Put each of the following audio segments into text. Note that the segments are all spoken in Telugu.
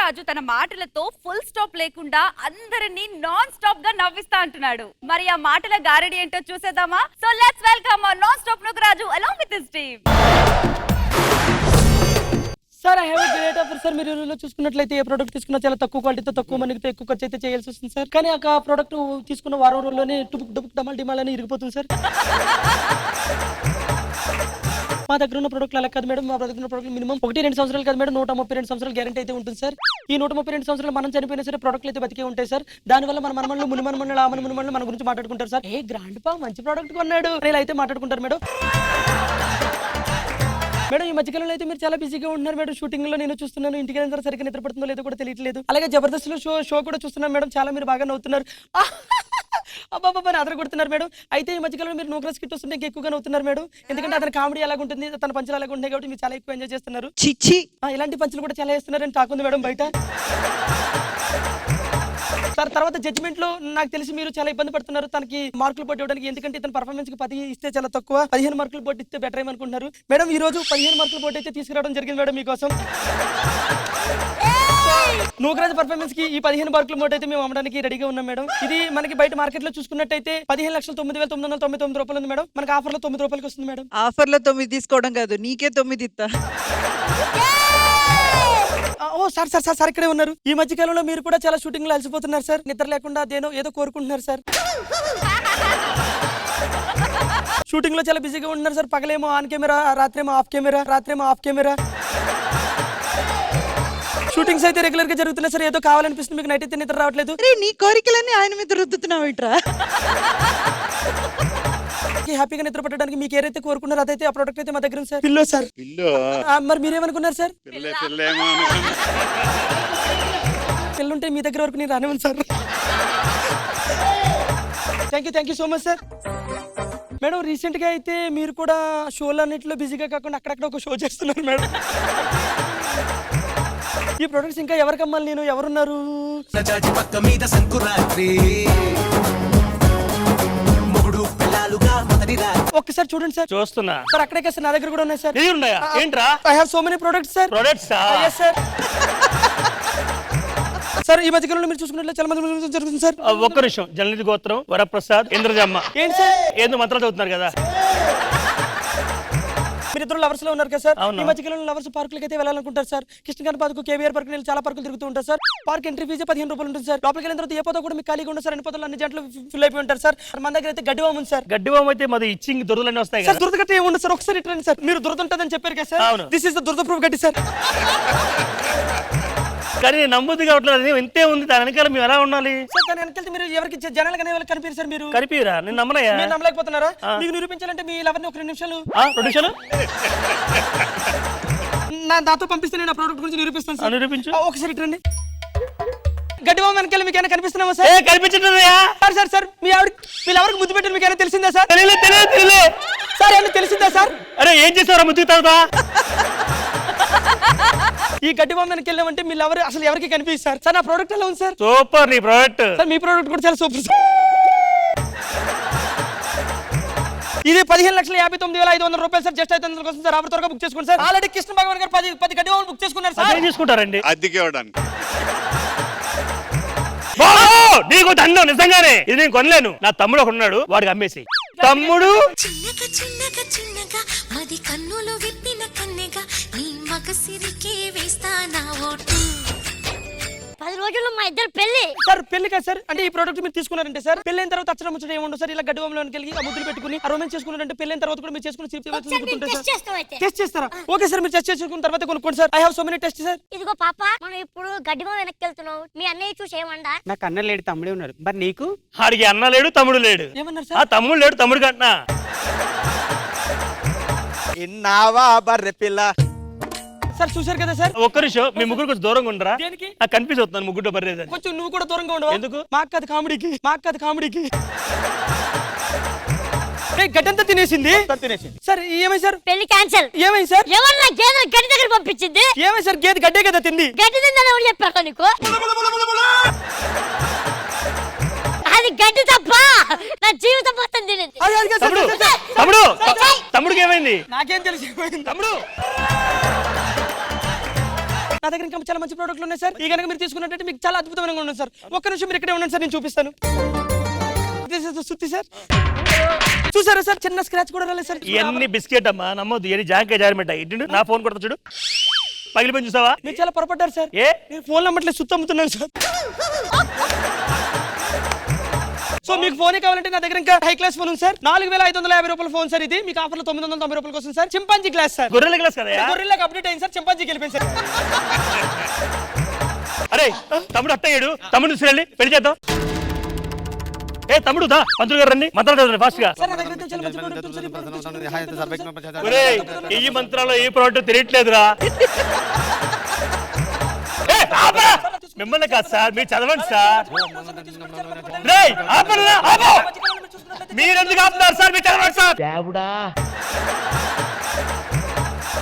రాజు తన మాటలతో ఫుల్ స్టాప్ లేకుండా అందరినీ నాన్ స్టాప్ గా నవ్విస్తా అంటున్నాడు. మరి ఆ మాటల గారడి ఏంటో చూసేద్దామా? So let's welcome our non stop నుగు Raju along with his team. Sir I have great offer sir. మీరు రోజుల్లో చూసుకున్నట్లయితే ఏ ప్రోడక్ట్ తీసుకున్నా చాలా తక్కువ క్వాలిటీతో తక్కువ మనీతో ఎక్కువ ఖర్చు అయితే చేయాల్సి వస్తుంది సార్. కానీ ఆ ప్రోడక్ట్ తీసుకున్న వారం రోజుల్లోనే టుపుక్ డుపుక్ డమాల్ డిమాల్ అని ఇరిగిపోతుంది సార్. మా దగ్గర ఉన్న ప్రోడక్ట్లు అలా కాదు మేడం. మా దగ్గర ఉన్న ప్రోడక్ట్ మినిమం 1-2 సంవత్సరాలు కాదు మేడం, 132 సంవత్సరాలు గ్యారెంటీ అయితే ఉంటుంది సార్. ఈ 132 సంవత్సరాలు మనం చనిపోయినా సరే ప్రోడక్ట్లు అయితే బతికే ఉంటాయి సార్. దానివల్ల మన మనమల్ని ముని మనమల్ని ఆ మనమల్ని మన గురించి మాట్లాడుకుంటారు సార్. ఏ గ్రాండ్ పా మంచి ప్రోడక్ట్ కొన్నాడు ఇలా అయితే మాట్లాడుకుంటారు మేడం. మేడం ఈ మధ్యకాలంలో అయితే మీరు చాలా బిజీగా ఉంటున్నారు మేడం. షూటింగ్ లో నేను చూస్తున్నాను. ఇంటికి వెళ్ళిన సరిగ్గా నిద్రపడుతుందో లేదో కూడా తెలియట్లేదు. అలాగే జబర్దస్త్ లో షో కూడా చూస్తున్నాను మేడం. చాలా మీరు బాగా నవ్వుతున్నారు. అబ్బాబ్బా అదర కొడుతున్నారు మేడం. అయితే ఈ మధ్యకాలంలో మీరు నూకరస్ కిట్ వస్తుంటే ఎక్కువగా నవ్వుతున్నారు మేడం. ఎందుకంటే అతని కామెడీ ఎలాగ ఉంటుంది, తన పంచులు ఎలాగ ఉంటాయి కాబట్టి మీరు చాలా ఎక్కువ ఎంజాయ్ చేస్తున్నారు. చిచ్చి ఇలాంటి పంచులు కూడా చాలా వేస్తున్నారు అని టాక్ ఉంది మేడం బయట. సార్ తర్వాత జడ్జిమెంట్ లో నాకు తెలిసి మీరు చాలా ఇబ్బంది పడుతున్నారు తనకి మార్కులు పోటీ ఇవ్వడానికి. ఎందుకంటే ఇతని పర్ఫార్మెన్స్ కి 10 ఇస్తే చాలా తక్కువ, 15 మార్కులు పోటీ ఇస్తే బెటర్ ఏమనుకుంటున్నారు మేడం. ఈ రోజు 15 మార్కులు పోటీ అయితే తీసుకురావడం జరిగింది మేడం మీకోసం. నూకరాజ్ పర్ఫార్మెన్స్ కి ఈ 15 మార్కుల మోట్ అయితే మేము అమ్మడానికి రెడీగా ఉన్నాం మేడం. ఇది మనకి బయట మార్కెట్ లో చూసుకున్నట్టయితే 15,09,999 రూపాయలు ఉంది మేడం. మనకి ఆఫర్ లో 9 రూపాయలకి వస్తుంది మేడం. ఆఫర్ లో 9 తీసుకోవడం కాదు, నీకే 9 ఇస్తా. ఓ సార్ సార్ సార్ సార్ ఇక్కడే ఉన్నారు. ఈ మధ్య కాలంలో మీరు కూడా చాలా షూటింగ్ లో అలసిపోతున్నారు సార్. నిద్ర లేకుండా ఏదో కోరుకుంటున్నారు సార్. షూటింగ్ లో చాలా బిజీగా ఉంటున్నారు సార్. పగలేమో ఆన్ కెమెరా, రాత్రేమో ఆఫ్ కెమెరా. షూటింగ్స్ అయితే రెగ్యులర్ గా జరుగుతున్నాయి సార్. ఏదో కావాలనిపిస్తుంది మీకు, నైట్ అయితే నిద్ర రావట్లేదు. నీ కోరికలన్నీ ఆయన మీద రుద్దుతున్నావు ఇట్రా. హ్యాపీగా నిద్ర పట్టడానికి మీకు ఏదైతే కోరుకున్నారో అదైతే ఆ ప్రోడక్ట్ అయితే మా దగ్గర ఉంది సార్. Pillow sir. మరి మీరేమనుకున్నారు సార్? పిల్లుంటే మీ దగ్గర వరకు నేను రానివ్వను sir. Thank you so much sir. Madam recent గా అయితే మీరు కూడా షోలు అన్నింటిలో బిజీగా కాకుండా అక్కడక్కడ ఒక షో చేస్తున్నారు మేడం. ఈ ప్రొడక్ట్స్ ఇంకా ఎవరికి అమ్మాలి? నేను ఎవరున్నారు? ఒక్కసారి చూడండి సార్. చూస్తున్నా సార్ అక్కడే కదా సార్, నా దగ్గర కూడా ఉన్నాయి సార్. ఏంట్రా? I have so many products sir. Products sir. Sir ఈ మధ్యకాలంలో మీరు చూసుకున్నట్లు చాలా మంది జరుగుతుంది సార్. ఒక్క నిమిషం. జలనిధి గోత్రం, వరప్రసాద్, ఇంద్రజమ్మ. ఏంటి సార్? ఏందో మంత్రాలు చదువుతున్నారు కదా. మీరు ఇద్దరు లవర్స్ లో ఉన్నారు కదా సార్. ఈ మధ్యకాలంలో లవర్స్ పార్కులకి అయితే వెళ్ళాలనుకుంటారు sir. Krishnakanth park, KVR park చాలా పార్కులు తిరుగుతూ ఉంటారు సార్. పార్క్ ఎంట్రీ ఫీజే 15 రూపాయలు ఉంటుంది సార్. లోపలికి వెళ్ళిన తర్వాత ఏ పోతా కూడా మీకు ఖాళీగా ఉంటుంది సార్. అన్ని పోతాలు అన్ని జంటలు ఫిల్ అయిపోయి ఉంటారు సార్. మన దగ్గర అయితే గడ్డివాము ఉంది సార్. గడ్డివాము అయితే మాది ఇచ్చింగ్ దురదలన్నీ వస్తాయి సార్. దురద గట్టి ఏముండదు సార్. ఒకసారి ఇట్రండి సార్. మీరు దురద ఉంటుందని చెప్పారు కదా సార్. దిస్ ఇస్ ద దురద ప్రూఫ్ గడ్డి సార్. కానీ నమ్మొద్దు కావట్లేదు. ఇంతే ఉంది దాని వెనకాల మేము ఎలా ఉండాలి సార్? దాని వెనకాల మీరు ఎవరికి జనాలుగా కనిపించారు సార్. మీరు కనిపిరా? నేను నమ్మనయ్యా. మీరు నమ్మలేకపోతున్నారా? మీకు నిరూపించాలంటే మీ లవర్ని ఒక 2 నిమిషాలు నాతో పంపిస్తే నేను ఆ ప్రోడక్ట్ గురించి నిరూపిస్తాను సార్. నిరూపించు. ఒకసారి ఇట్రండి. గడ్డివాము వెనకాల మీకు ఏమైనా కనిపిస్తున్నామా సార్? కనిపించట్లేదయ్యా. సార్ సార్ సార్ మీ ఎవరికి ముద్దు పెట్టారు మీకు ఏమైనా తెలిసిందా సార్? తెలియలే సార్ ఏమైనా తెలిసిందా సార్? అరే ఏం చేస్తారా ముద్దు తాగుతా? ఈ గడ్డివాము వెనక్కి వెళ్ళామంటే మీరు ఎవరు అసలు ఎవరికి కనిపిస్తారు సార్. నా ప్రోడక్ట్ ఎలా ఉంది సార్? సూపర్. నీ ప్రోడక్ట్ సార్. మీ ప్రోడక్ట్ కూడా చాలా సూపర్ సార్. ఇది 15,59,500 రూపాయలు సార్. జస్ట్ 500 కోసం సార్. త్వరగా బుక్ చేసుకోండి సార్. ఆల్రెడీ కృష్ణ భగవాన్ గారు 10 గడ్డివాములు బుక్ చేసుకున్నారు సార్. ఏం చేసుకుంటారండి? అద్దెకి ఇవ్వడానికి. నీకు దండం నిజంగానే. ఇది నేను కొనలేను. నా తమ్ముడు ఒక ఉన్నాడు, వాడికి అమ్మేసి. తమ్ముడు చిన్నగా చిన్నగా చిన్నగా మది కన్నులు విప్పిన కన్నెగా నీ మగసిరికే వేస్తా నా ఓటు. 10 రోజుల్లో మా ఇద్దరు పెళ్లి సార్. పెళ్లి కదా సార్. అంటే ఈ ప్రోడక్ట్ మీరు తీసుకున్నారంటే సార్ పెళ్లి అయిన తర్వాత అచ్చడం ముచ్చడం ఏముండదు సార్. ఇలా గడ్డివాములోకి వెళ్ళి ఆ ముద్దులు పెట్టుకుని ఆ రొమాన్స్ చేసుకున్నారంటే పెళ్లి అయిన తర్వాత కూడా మీరు చేసుకుని టెస్ట్ చేస్తారా? Okay sir. మీరు టెస్ట్ చేసుకున్న తర్వాత కొనుక్కోండి sir. I have so many test sir. ఇదిగో పాప, మనం ఇప్పుడు గడ్డివాము వెనక్కి వెళ్తున్నావు. మీ అన్నయ్య చూసి ఏమండా? నాకు అన్న లేడు, తమ్ముడే ఉన్నారు. మరి నీకు? ఆడికి అన్న లేడు, తమ్ముడు లేడు. ఏమన్నారు సార్? తమ్ముడు లేడు, తమ్ముడు కన్నా. ఇన్నావా బర్రె పిల్ల. సార్ చూశారు కదా సార్. ఒక్క నిమిషం. మీ ముగ్గురు కొంచెం దూరంగా ఉండరా? దేనికి? నాకు కనిపిస్తున్నాను ముగ్గురు బర్రేది. కొంచెం నువ్వు కూడా దూరంగా ఉండవు. ఎందుకు? మాకు కాదు కామెడీకి. గడ్డంతా తినేసింది సార్. ఏమైంది సార్? పెళ్లి క్యాన్సిల్. ఏమైంది సార్? ఎవరన్నా గేదె గడ్డి దగ్గర పంపించింది? ఏమైంది సార్? గడ్డే కదా తింది. గడ్డి తిందని ఎవరు చెప్పారు నీకు? అది గడ్డి తప్ప నా జీవితం మొత్తం తినేది. తమ్ముడికి ఏమైంది? నాకేం తెలిసి. తమ్ముడు నా దగ్గర ఇంకా చాలా మంచి ప్రోడక్ట్లు ఉన్నాయి సార్. ఈ కనుక మీరు తీసుకున్నట్టు మీకు చాలా అద్భుతమైన ఉన్నాయి సార్. ఒక్క నిమిషం మీరు ఇక్కడే ఉండండి సార్, నేను చూపిస్తాను. సుత్తి సార్, చూసారా సార్, చిన్న స్క్రాచ్ కూడా రాలేదు సార్. ఇవన్నీ బిస్కెట్ అమ్మా, నమ్మొద్దు. ఇవన్నీ జాంకాయ జారిమిట. ఇటు నా ఫోన్ కొడతా చూడు, పగిలిపోయి చూసావా? మీరు చాలా పొరపడ్డారు సార్. ఏ నేను ఫోన్ నమ్మట్లేదు, సుత్తి అమ్ముతున్నాను సార్. సో మీకు ఫోన్ కావాలంటే నా దగ్గర ఇంకా హై క్లాస్ ఫోన్ ఉంది సార్. 4550 రూపాయల ఫోన్ సార్. ఇది మీకు ఆఫర్ లో 990 రూపాయల కోసం సార్. Chimpanzee glass sir. గొర్రెల గ్లాస్ కదా? గొర్రెలకు అప్డేట్ అయింది సార్, చింపాంజీకి వెళ్ళిపోయింది సార్. అరే తమ్ముడు అట్టయ్యాడు, తమ్ముడు తీసుకెళ్ళి పెళ్లి చేద్దాం. ఏ తమ్ముడు దా, పంతులు గారు రండి, మంత్రాలు ఫాస్ట్ గా. సార్, నా దగ్గర అయితే చాలా మంచి product ఉంది సార్. ఈ product తీసుకున్నాను. ఒరేయ్, ఈ మంత్రాలు ఏ ప్రోడక్ట్ తెలియట్లేదురా. ఏ, ఆపరా! మిమ్మల్ని కాదు సార్, మీరు చదవండి సార్. రేయ్, ఆపరా, ఆపు! మీరెందుకు ఆపుతారు సార్? మీరు చదవండి సార్.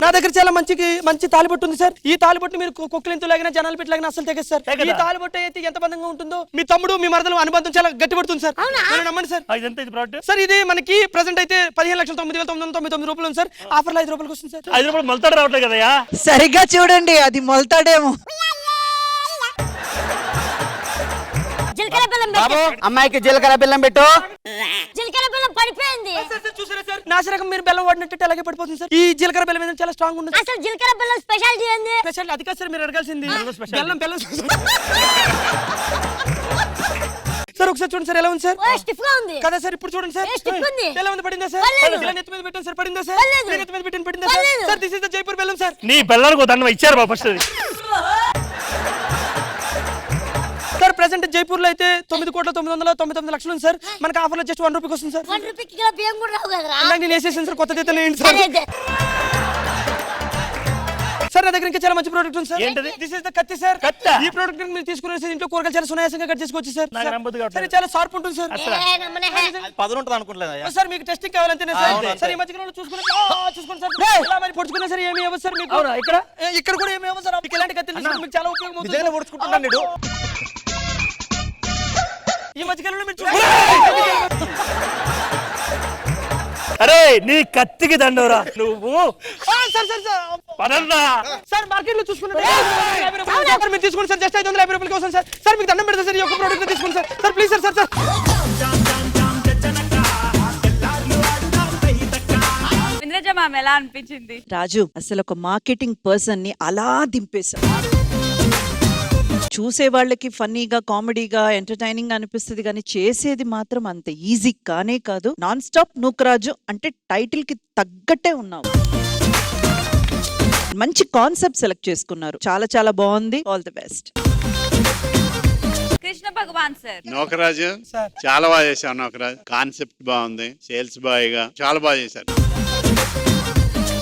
నా దగ్గర చాలా మంచి తాలిబొట్టు ఉంది సార్. ఈ తాలిబొట్టు మీరు కుక్కలింతో లాగినా జనాలు పెట్టలాగినా అసలు తెగదు సార్. ఈ తాలిబొట్టు అయితే ఎంత బంధంగా ఉంటుందో మీ తమ్ముడు మీ మరదలు అనుబంధం చాలా గట్టిపడుతుంది సార్. మీరు నమ్మండి సార్. ఇదంతా ఇది ప్రోడక్ట్ సార్ ఇది మనకి ప్రెసెంట్ అయితే 15,09,999 రూపాయలు ఉంది సార్. ఆఫర్లో 5 రూపాయలకి వస్తుంది సార్. 5 రూపాయలు మొలతాడు రావట్లేదు కదయా. సరిగ్గా చూడండి, అది మొలతాడేమో. జీలకర్ర బెల్లం బాబు పెట్టు. అమ్మాయికి జీలకర్ర బెల్లం పెట్టు. జీలకర్ర బెల్లం పడిపోయింది. చూసారా సార్, నాసిరకం మీరు బెల్లం వాడినట్టు అలాగే పడిపోతుంది సార్. ఈ జీలకర్ర బెల్లం మీద చాలా స్ట్రాంగ్ ఉంది అసలు జీలకర్ర బెల్లం స్పెషాలిటీ ఏంది? స్పెషల్ అది కాదు సార్, మీరు అడగాల్సింది బెల్లం సార్. ఒకసారి చూడండి సార్, ఎలా ఉంది సార్? ఓ స్టిఫ్ గా ఉంది. కదా సార్, ఇప్పుడు చూడండి సార్. ఏ, stiff ఉంది. ఎలా ఉంది? పడిందా సార్? పడలేదు. ఇలా నెత్తి మీద పెట్టాను సార్, పడిందా సార్? పడలేదు. నెత్తి మీద పెట్టాను, పడిందా సార్? పడలేదు. Sir this is the Jaipur బెల్లం సార్. నీ పిల్లలకు దండం ఇచ్చారు బాబు ఫస్ట్. సార్ ప్రెసెంట్ జైపూర్ లో అయితే 9,999,00,000 ఉంది సార్. మనకి ఆఫర్ లో జస్ట్ 1 రూపీకి వస్తుంది సార్. 1 రూపీకి కిలో బియ్యం కూడా రావు కదరా. నాకు నేను వేసేసాను సార్, కొత్త జీతం ఏంటి సార్? అదే. సార్ నా దగ్గర ఇంకా చాలా మంచి ప్రోడక్ట్ ఉంది సార్. ఏంటది? దిస్ ఇస్ ద కత్తి సార్. కత్తా? ఈ ప్రోడక్ట్ మీరు తీసుకునే ఇంట్లో కూరగాయలు చాలా సునాయాసంగా కట్ చేసుకోవచ్చు సార్. నాకు నమ్మబుద్ధి కావట్లేదు. సార్ ఇది చాలా షార్ప్ ఉంటుంది సార్. ఏ, నమ్మనే హే. పదులు ఉంటుంది అనుకుంటలేదు. సార్ మీకు టెస్టింగ్ కావాలంటేనే సార్. అవును, సార్ ఈ మధ్యకాలంలో చూసుకోండి సార్. ఇలా మరి పొడుచుకున్నా సరే ఏమి అవ్వదు సార్ మీకు. అవునా? ఇక్కడ ఇక్కడ కూడా ఏమి అవ్వదు సార్. మీకు ఎలాంటి కత్తి మీకు చాలా ఉపయోగం అవుతుంది నిజంగా సార్. పొడుచుకుంటున్నాను నేను. ఈ మధ్యకాలంలో మీరు చూసుకోండి. అరే నీ కత్తికి దండవరా నువ్వు. సార్ సార్ సార్ పదన్నా. సార్ మార్కెట్ లో చూసుకున్నారు మీరు తీసుకోండి సార్. జస్ట్ 550 రూపాయలకి వస్తుంది సార్. సార్ మీకు దండం పెడతా సార్, ఈ ఒక్క ప్రోడక్ట్ తీసుకోండి sir. Sir please sir. Sir sir Indraja ma'am ఎలా అనిపించింది? రాజు అసలు ఒక మార్కెటింగ్ పర్సన్ ని అలా దింపేశా. చూసే వాళ్ళకి ఫన్నీగా, కామెడీగా, ఎంటర్టైనింగ్ అనిపిస్తుంది, కానీ చేసేది మాత్రం అంత ఈజీ కానే కాదు. నాన్ స్టాప్ నూకరాజు అంటే టైటిల్ కి తగ్గట్టే ఉన్నావు. మంచి కాన్సెప్ట్ సెలెక్ట్ చేసుకున్నారు, చాలా చాలా బాగుంది. All the best. Krishna Bhagwan sir. Nokaraju sir. చాలా బాగా చేశావు. నోకరాజు కాన్సెప్ట్ బాగుంది, సేల్స్ బాయ్ గా చాలా బాగా చేశారు.